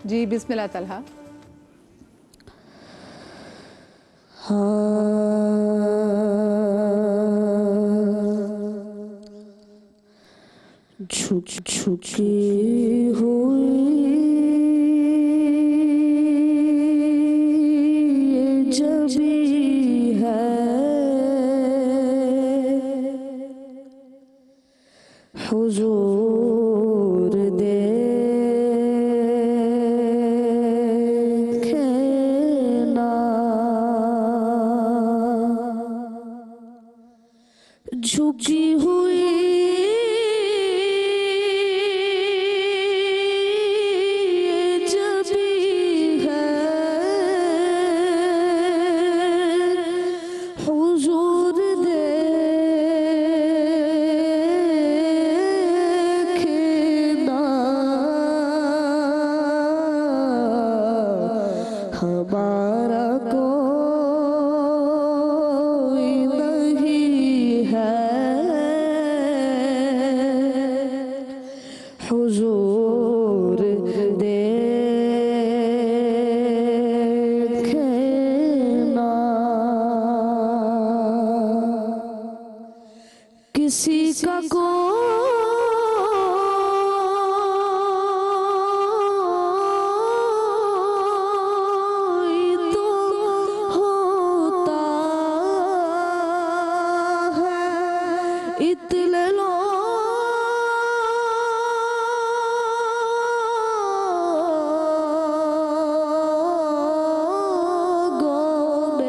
जी बिस्मिल्लाह तलहा। झुकी हुई जबी है हुजूर देखना, झुकी हुई हमारा कोई नहीं है हुजूर देखना, किसी का इतने लोगों में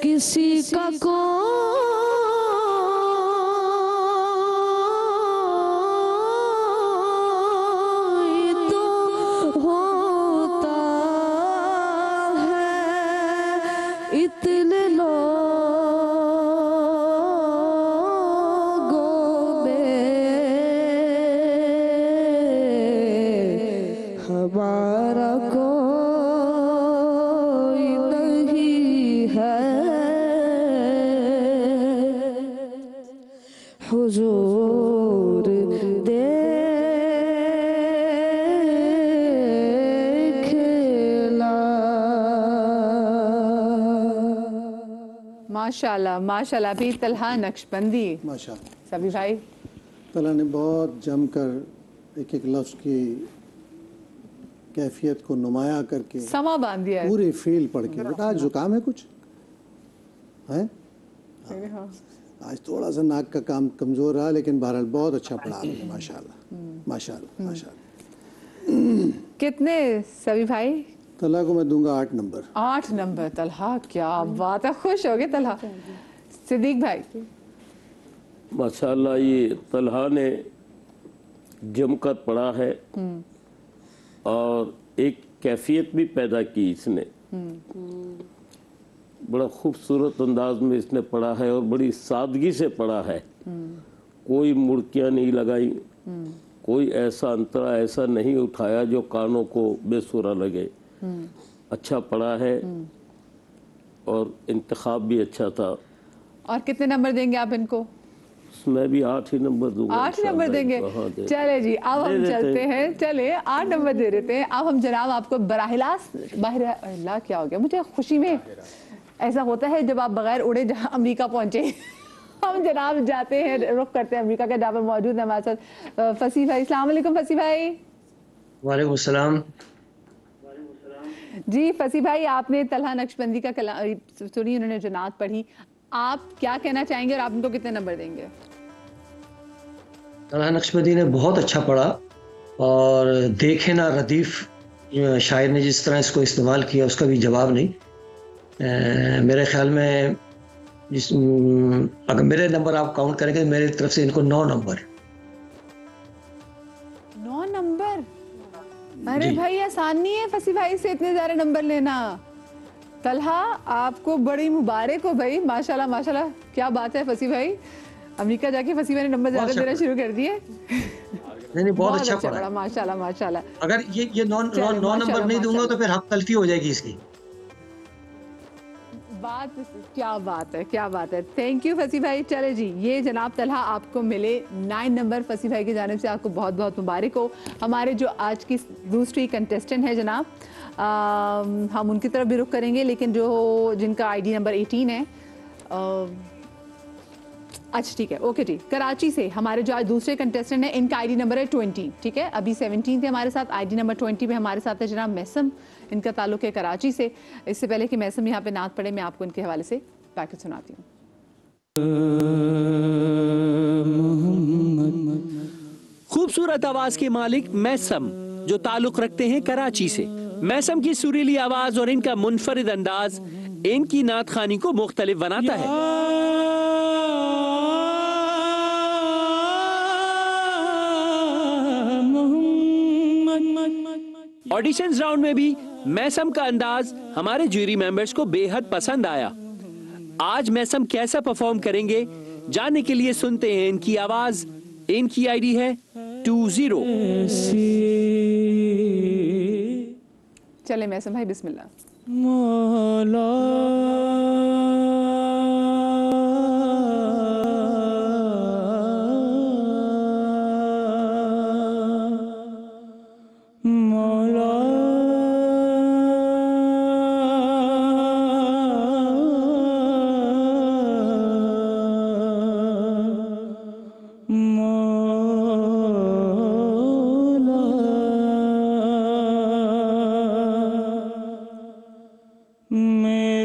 किसी का कोई तो होता है, इतने हमारा कोई नहीं है हुजूर देखना। माशाल्लाह माशाल्लाह। अभी तलहा नक्शबंदी माशाल्लाह सभी भाई तला ने बहुत जमकर एक एक लफ्ज़ की कैफियत को नुमाया करके समा बांध दिया है। पूरी फील पढ़ के। बेटा आज जुकाम है कुछ है? हाँ। आज थोड़ा सा नाक का काम कमज़ोर रहा, लेकिन बहरहाल बहुत अच्छा पढ़ा आपने। माशाल्लाह माशाल्लाह माशाल्लाह। कितने सभी भाई? तला को मैं दूंगा 8 नंबर। 8 नंबर। तलहा क्या बात है, खुश हो गए तलहा। सिद्दीक भाई? माशाल्लाह ये तलहा ने जमकर पढ़ा है और एक कैफियत भी पैदा की इसने। बड़ा खूबसूरत अंदाज में इसने पढ़ा है और बड़ी सादगी से पढ़ा है। कोई मुड़कियां नहीं लगाई, कोई ऐसा अंतरा ऐसा नहीं उठाया जो कानों को बेसुरा लगे। अच्छा पढ़ा है और इंतखाब भी अच्छा था। और कितने नंबर देंगे आप इनको? मैं भी 8 ही नंबर दूंगा। 8 नंबर देंगे? चले जी, अब हम चलते हैं। चले 8 नंबर दे देते हैं। अब हम जनाब आपको बराहिलास बाहर क्या हो गया, मुझे खुशी में ऐसा होता है जब आप बगैर उड़े जहाँ अमेरिका पहुंचे। हम जनाब जाते हैं, रुख करते हैं अमेरिका के, जहाँ पर मौजूद है हमारे साथ फसी भाई। अस्सलाम वालेकुम फसी भाई। वालेकुम सलाम। जी फसी भाई, आपने तलहा नक्शबंदी का सुनी, उन्होंने जो नात पढ़ी, आप क्या कहना चाहेंगे और आप उनको कितने नंबर देंगे? तलहा नक्शबंदी ने बहुत अच्छा पढ़ा और देखे ना रदीफ शायर ने जिस तरह इसको इस्तेमाल किया उसका भी जवाब नहीं। मेरे ख्याल में अगर मेरे नंबर आप काउंट करेंगे मेरी तरफ से इनको 9 नंबर। 9 नंबर? अरे भाई आसान नहीं है फसी भाई से इतने सारे नंबर लेना। तलहा आपको बड़ी मुबारक हो भाई, माशाल्लाह माशाल्लाह, क्या बात है फसी भाई। अमेरिका जाके फसी भाई ने नंबर ज्यादा देना शुरू कर दिए। नहीं बहुत अच्छा पढ़ा माशाल्लाह माशाल्लाह। अगर ये 9 नंबर नहीं दूंगा तो फिर हक तलफी हो जाएगी इसकी। बात है, क्या बात है। थैंक यू फसी भाई। चले जी, ये जनाब तलहा आपको मिले 9 नंबर। फसी भाई की जानिब से आपको बहुत बहुत मुबारक हो। हमारे जो आज की दूसरी कंटेस्टेंट है जनाब, हम उनकी तरफ भी रुख करेंगे, लेकिन जो जिनका आईडी नंबर 18 है, अच्छा ठीक है, ओके ठीक, कराची से हमारे जो आज दूसरे कंटेस्टेंट हैं, इनका आईडी नंबर है 20, ठीक है। अभी 17 थे हमारे साथ, आईडी नंबर 20 पे हमारे साथ है जनाब मैसम, इनका ताल्लुक है कराची से। इससे पहले कि मैसम यहाँ पे नात पढ़े, मैं आपको इनके हवाले से पैकेज सुनाती हूँ। खूबसूरत आवाज के मालिक मैसम, जो ताल्लुक रखते हैं कराची से। मैसम की सुरीली आवाज और इनका मुनफरिद अंदाज इनकी नात खानी को मुख्तलिफ बनाता है। ऑडिशंस राउंड में भी मैसम का अंदाज हमारे जूरी मेंबर्स को बेहद पसंद आया। आज मैसम कैसा परफॉर्म करेंगे जानने के लिए सुनते हैं इनकी आवाज। इनकी आईडी है 20। चले मैसम भाई, बिस्मिल्लाह। मौला मौला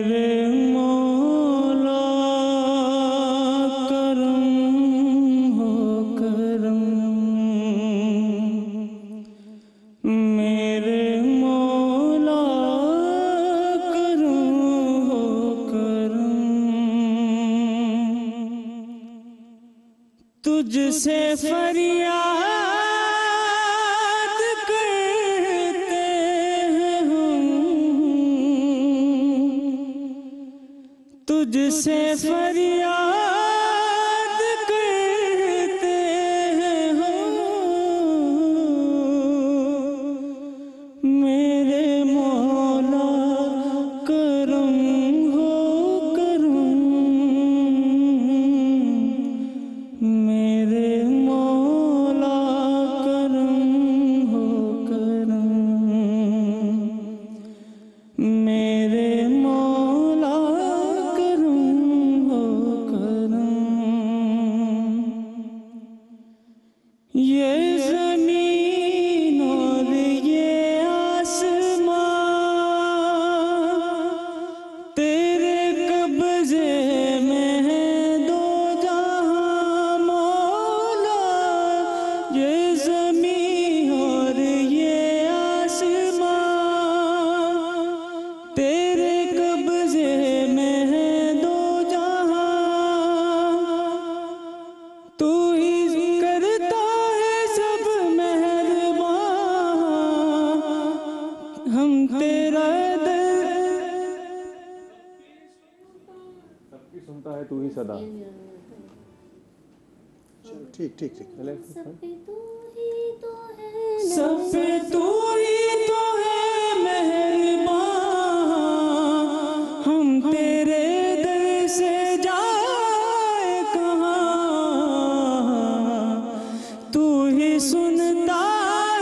मेरे मौला करम हो करम, मेरे मौला करम हो करम, तुझसे फरियाद करते हैं हम, तुझसे फरियाद करते हैं हम, मेरे मौला करम हो करम, मेरे मौला करम हो करम, मेरे मौला करम हो करम। ये ज़मीन और ये आसमां तेरे कब्ज़े में है दो जहां मौला, ये ज़मीन और ये आसमां तेरे कब्ज़े में है दो जहां, तू ही करता है सब मेहरबान, हम तेरा सबकी सुनता है तू ही सदा। चलो ठीक ठीक ठीक। सब पे तू ही तो है मेहरबान, हम तेरे दर से जाए कहाँ, तू ही सुनता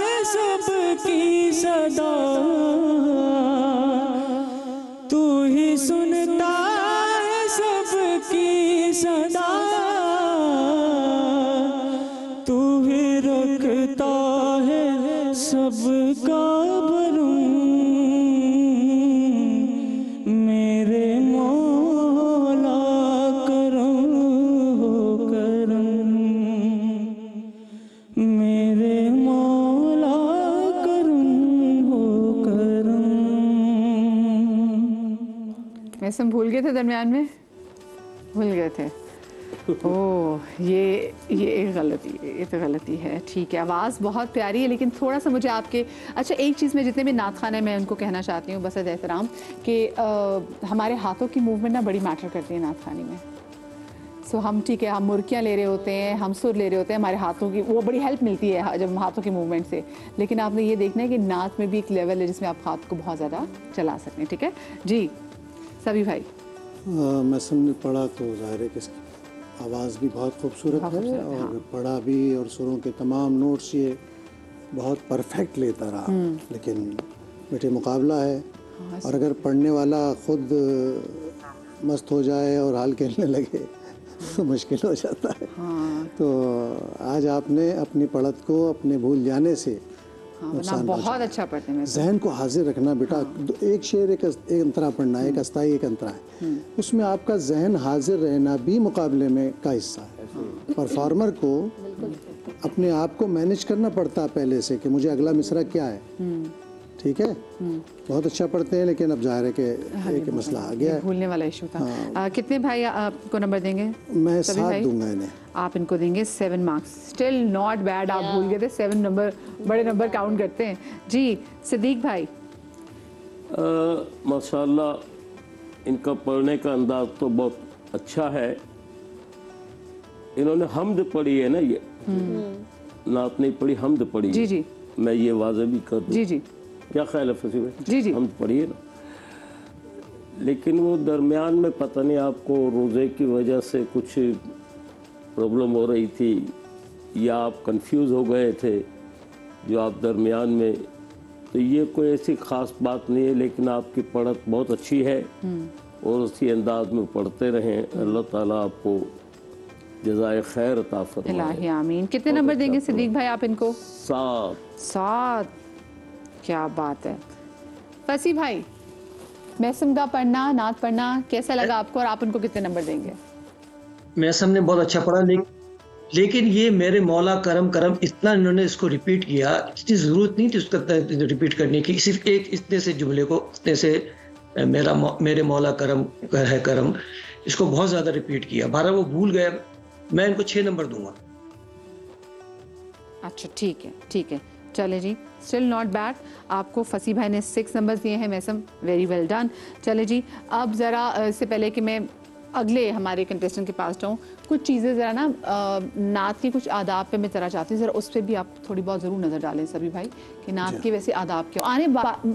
है सबकी सदा, तू ही सुनता है सबकी सदा, तू ही रखता है सबका भरम, मेरे मौला करम हो करम, मेरे मौला करम हो करम। मैसम भूल गए थे दरमियान में, भूल गए थे। ओह ये एक गलती, ये तो गलती है। ठीक है, आवाज़ बहुत प्यारी है, लेकिन थोड़ा सा मुझे आपके, अच्छा एक चीज़ में जितने भी नात खान है मैं उनको कहना चाहती हूँ बस एहतराम कि हमारे हाथों की मूवमेंट ना बड़ी मैटर करती है नात खानी में। सो हम ठीक है, हम मुर्कियाँ ले रहे होते हैं, हम सुर ले रहे होते हैं, हमारे हाथों की वो बड़ी हेल्प मिलती है जब हाथों की मूवमेंट से, लेकिन आपने ये देखना है कि नात में भी एक लेवल है जिसमें आप हाथ को बहुत ज़्यादा चला सकते हैं। ठीक है जी सभी भाई। मैसम ने पढ़ा तो जाहिर है कि इसकी आवाज़ भी बहुत खूबसूरत है और पढ़ा भी, और सुरों के तमाम नोट्स ये बहुत परफेक्ट लेता रहा। लेकिन बेटे मुकाबला है, और अगर पढ़ने वाला खुद मस्त हो जाए और हाल खेलने लगे तो मुश्किल हो जाता है। तो आज आपने अपनी पढ़त को अपने भूल जाने से नुकसान बहुत अच्छा पढ़ते हैं। जहन को हाजिर रखना बेटा, एक शेर एक अंतरा पढ़ना है, एक अस्थाई एक अंतरा है, उसमें आपका जहन हाजिर रहना भी मुकाबले में का हिस्सा है। परफॉर्मर को अपने आप को मैनेज करना पड़ता है पहले से कि मुझे अगला मिसरा क्या है। ठीक है, बहुत अच्छा पढ़ते हैं, लेकिन अब जाहिर है कि एक मसला आ गया है, भूलने वाला इशू था। कितने भाई आपको नंबर देंगे? मैं 7 दूंगा इन्हें। आप इनको देंगे 7 मार्क्स। स्टिल नॉट बैड, आप भूल गए थे 7 नंबर, बड़े नंबर काउंट करते हैं जी। सिद्दीक भाई, माशाल्लाह इनका पढ़ने का अंदाज तो बहुत अच्छा है। इन्होंने हमद पढ़ी है ना, ये नात नहीं पढ़ी, हमद पढ़ी जी है। जी, मैं ये वाज़े भी कर दूं। जी जी, क्या ख्याल है फसी भाई? जी जी, हमद पढ़िए ना। लेकिन वो दरमियान में पता नहीं आपको रोज़े की वजह से कुछ प्रॉब्लम हो रही थी, या आप कंफ्यूज हो गए थे जो आप दरमियान में, तो ये कोई ऐसी ख़ास बात नहीं है। लेकिन आपकी पढ़त बहुत अच्छी है और उसी अंदाज में पढ़ते रहें। अल्लाह ताला आपको जज़ाए खैर अता फरमाए। इलाही आमीन। कितने नंबर देंगे सिद्दीक भाई आप इनको? 7। क्या बात है। फसी भाई, मैसम का पढ़ना, नात पढ़ना कैसा लगा आपको, और आप उनको कितने नंबर देंगे? मैसम ने बहुत अच्छा पढ़ा, लेकिन ये मेरे मौला करम करम इतना इन्होंने इसको रिपीट किया, इतनी ज़रूरत नहीं थी उसका रिपीट करने की। सिर्फ एक इतने से जुमले को, इतने से मेरे मौला करम है करम, इसको बहुत ज़्यादा रिपीट किया। 12 वो भूल गया। मैं इनको 6 नंबर दूंगा। अच्छा ठीक है, ठीक है, चले जी, स्टिल नॉट बैड। आपको फसी भाई ने 6 नंबर्स दिए हैं। मैसम, वेरी वेल डन। चले जी, अब ज़रा इससे पहले कि मैं अगले हमारे कंटेस्टेंट के पास जाऊँ, कुछ चीज़ें ज़रा ना नात के कुछ आदाब पे मैं ज़रा चाहती हूँ, ज़रा उस पर भी आप थोड़ी बहुत ज़रूर नज़र डालें सभी भाई, कि नात के वैसे आदाब क्यों आने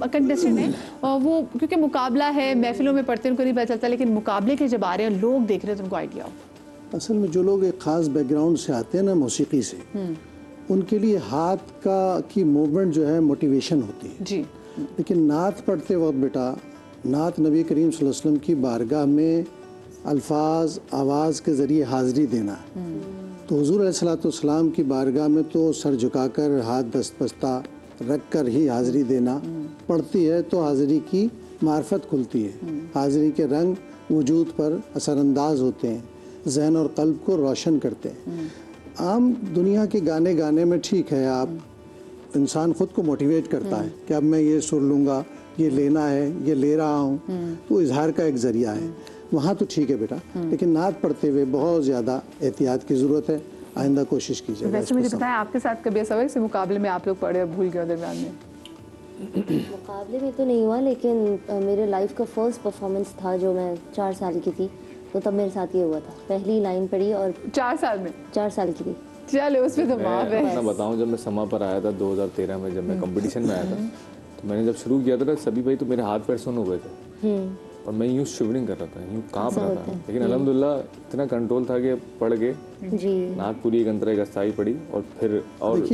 कंटेस्टेंट हैं वो, क्योंकि मुकाबला है, महफिलों में पढ़ते उनको नहीं पता चलता, लेकिन मुकाबले के जब आ रहे हैं लोग देख रहे हैं तो उनको आइडिया हो। असल में जो लोग एक ख़ास बैकग्राउंड से आते हैं ना मौसीकी से, उनके लिए हाथ की मूवमेंट जो है मोटिवेशन होती है जी। लेकिन नात पढ़ते वक्त बेटा, नात नबी करीम सल्लल्लाहु अलैहि वसल्लम की बारगाह में अल्फाज आवाज़ के ज़रिए हाज़िरी देना है। तो हुज़ूर अलैहिस्सलाम की बारगाह में तो सर झुकाकर हाथ दस्तबस्ता रख कर ही हाज़िरी देना पड़ती है, तो हाज़िरी की मार्फत खुलती है। हाज़िरी के रंग वजूद पर असरअंदाज होते हैं, ज़हन और क़ल्ब को रोशन करते हैं। आम दुनिया के गाने गाने में ठीक है, आप इंसान ख़ुद को मोटिवेट करता है कि अब मैं ये सुर लूँगा, ये लेना है, ये ले रहा हूँ, तो इजहार का एक ज़रिया है, वहाँ तो ठीक है बेटा। लेकिन नात पढ़ते हुए बहुत ज़्यादा एहतियात की ज़रूरत है, आइंदा कोशिश कीजिए। वैसे मुझे बताएं, आपके साथ कभी ऐसा हुआ इस मुकाबले में आप लोग पढ़े और भूल गए दरमियान में? मुकाबले में तो नहीं हुआ, लेकिन मेरे लाइफ का फर्स्ट परफॉर्मेंस था जो मैं 4 साल की थी, तो तब मेरे साथ ये हुआ था। पहली लाइन पढ़ी और 4 साल में? 4 साल की थी। चलो उसमें तो माफ है। मैं बताऊं, जब मैं समा पर आया था 2013 में, जब मैं कंपटीशन में आया था, तो मैंने जब शुरू किया था सभी भाई तो मेरे हाथ पैर सुन हो गए थे और मैं यूँ शिवरिंग कर रहा था, यूँ काँप रहा था। लेकिन अल्हम्दुलिल्लाह इतना कंट्रोल था कि पढ़ के नाक पूरी एक अंतरा एक अस्थाई पढ़ी। और फिर और हम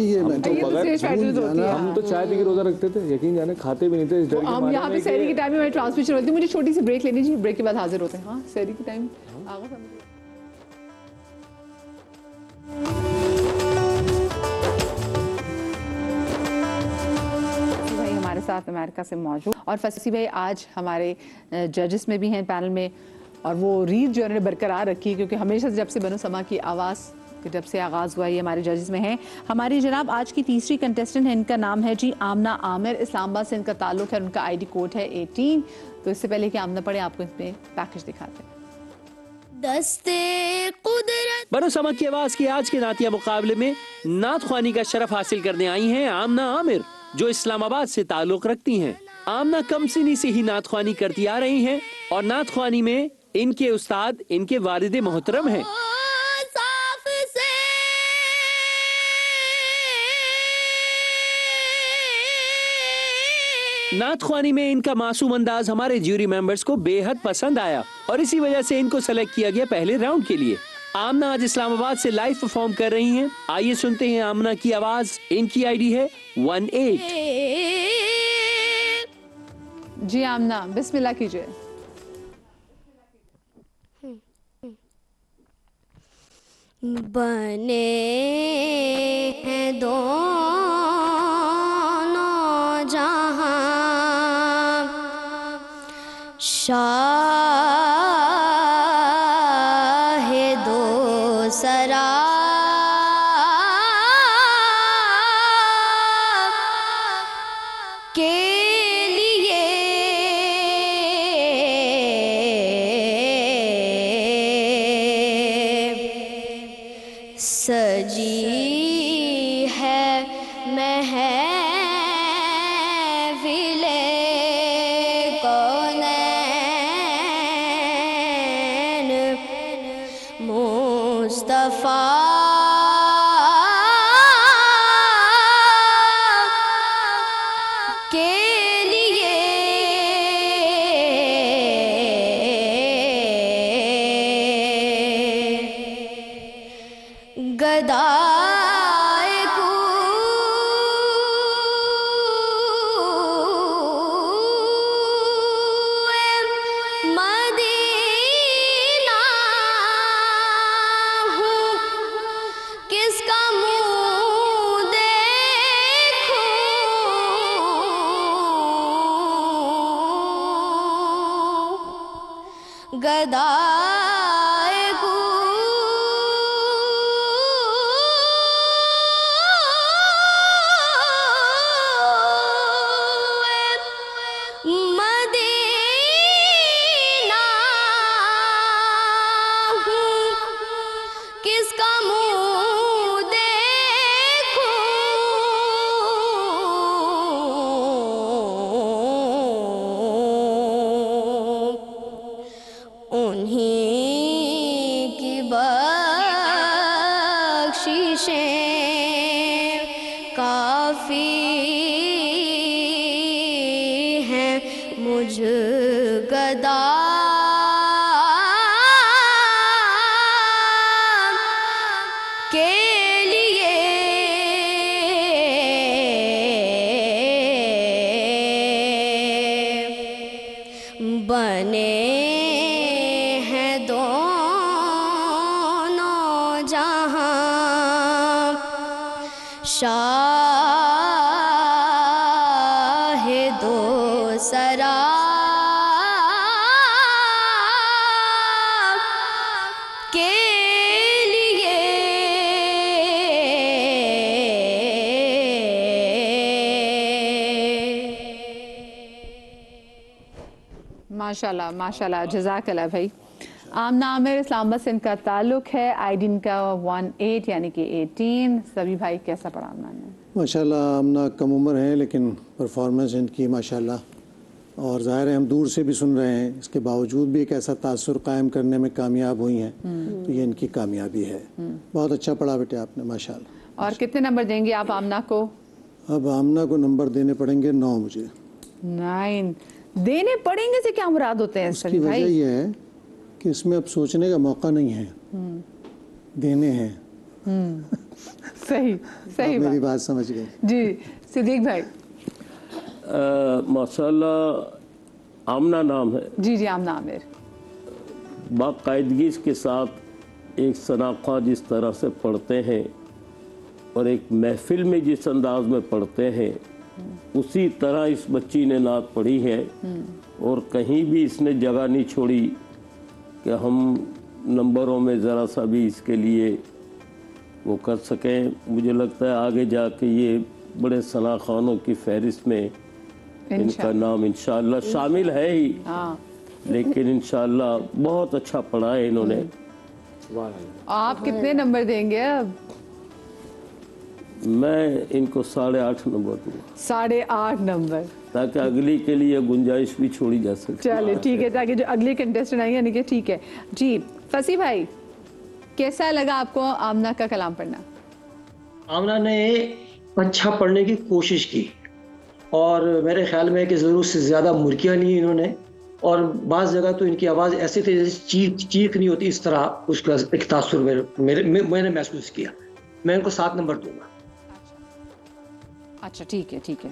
तो चाय पी के रोजा रखते थे, यकीन जाने खाते भी नहीं थे इस डर के हम मारे यहाँ पे सहरी की टाइम में ट्रांसमिशन होती है। मुझे छोटी सी ब्रेक लेनी चाहिए, ब्रेक के बाद हाजिर होते हैं। हाँ, सहरी की टाइम आगा हमारे साथ अमेरिका से मौजूद, और फसी भाई आज हमारे जजेस में भी हैं पैनल में, और वो रीत जो उन्होंने बरकरार रखी है, क्योंकि हमेशा जब से बनो समा की आवाज़ जब से आगाज़ हुआ ये हमारे जजेस में है। हमारी जनाब आज की तीसरी कंटेस्टेंट है, इनका नाम है जी आमना आमिर, इस्लामाबाद से इनका ताल्लुक़ है, उनका ID कोड है 18। तो इससे पहले कि आमना पढ़े, आपको इसमें पैकेज दिखाते हैं। बनो समा की आवाज़ की आज के नातिया मुकाबले में नात ख्वानी का शरफ हासिल करने आई हैं आमना आमिर, जो इस्लामाबाद से ताल्लुक़ रखती हैं। आमना कमसिनी से ही नात ख्वानी करती आ रही हैं और नात ख्वानी में इनके उस्ताद इनके वालिद मोहतरम हैं। नात ख्वानी में इनका मासूम अंदाज हमारे ज्यूरी मेंबर्स को बेहद पसंद आया। और इसी वजह से इनको सेलेक्ट किया गया पहले राउंड के लिए। आमना आज इस्लामाबाद से लाइव परफॉर्म कर रही हैं। आइए सुनते हैं आमना की आवाज। इनकी आईडी है 18। जी आमना, बिस्मिल्लाह कीजिए। बने हैं दोनों जहां, शाहे दो सरा के लिए सजी है महफिले कौनैन, मुस्तफा के लिए गदाए कूए मदीना हूँ, किसका मुँह देखूं। गदाए मदीना हूँ, किसका मुँह देखूं। उन्हीं की बख्शिशें काफ़ी हैं मुझ गदा के लिए। बने हैं दोनों जहां, शाहे दो सरा के लिए। माशाल्लाह माशाल्लाह, जज़ाकल्लाह भाई। आमना आमिर, इस्लामाबाद से इनका ताल्लुक है। आईडी इनका 18 यानी कि 18। सभी भाई, कैसा पढ़ा आमना ने? माशाल्लाह आमना कम उम्र हैं लेकिन परफॉर्मेंस इनकी माशाल्लाह, और ज़ाहिर है हम दूर से भी सुन रहे हैं, इसके बावजूद भी एक ऐसा तासुर कायम करने में कामयाब हुई हैं, तो ये इनकी कामयाबी है। बहुत अच्छा पढ़ा बेटे आपने माशाल्लाह। और कितने नंबर देंगे आप आमना को? अब आमना को नंबर देने पड़ेंगे 9 मुझे। 9 देने पड़ेंगे से क्या मुराद होते हैं उसकी सभी वजह भाई? यह है कि इसमें अब सोचने का मौका नहीं है, देने हैं। सही सही मेरी बात बात समझ गए जी। सिद्दीक भाई। माशाल्लाह आमना नाम है। जी जी, आमना आमिर। बाकायदगी के साथ एक शनाख्वा जिस तरह से पढ़ते हैं और एक महफिल में जिस अंदाज में पढ़ते हैं, उसी तरह इस बच्ची ने नात पढ़ी है और कहीं भी इसने जगह नहीं छोड़ी कि हम नंबरों में ज़रा सा भी इसके लिए वो कर सकें। मुझे लगता है आगे जाके ये बड़े शनाख्वानों की फहरिस्त में इनका नाम इंशाअल्लाह शामिल है ही। लेकिन इंशाअल्लाह बहुत अच्छा पढ़ा है इन्होंने। आप कितने नंबर देंगे अब? मैं इनको 8.5 नंबर दूंगा। 8.5 नंबर, ताकि अगली के लिए गुंजाइश भी छोड़ी जा सके। चलिए ठीक है, ताकि जो अगली कंटेस्टेंट आई यानी कि ठीक है जी। फसी भाई, कैसा लगा आपको आमना का कलाम पढ़ना? आमना ने अच्छा पढ़ने की कोशिश की और मेरे ख्याल में कि ज़रूरत से ज़्यादा मुर्कियाँ ली इन्होंने और बाज़ जगह तो इनकी आवाज़ ऐसी थी जैसे चीख नहीं होती, इस तरह उसका एक तासुर मैंने महसूस किया। मैं इनको 7 नंबर दूंगा। अच्छा ठीक है ठीक है।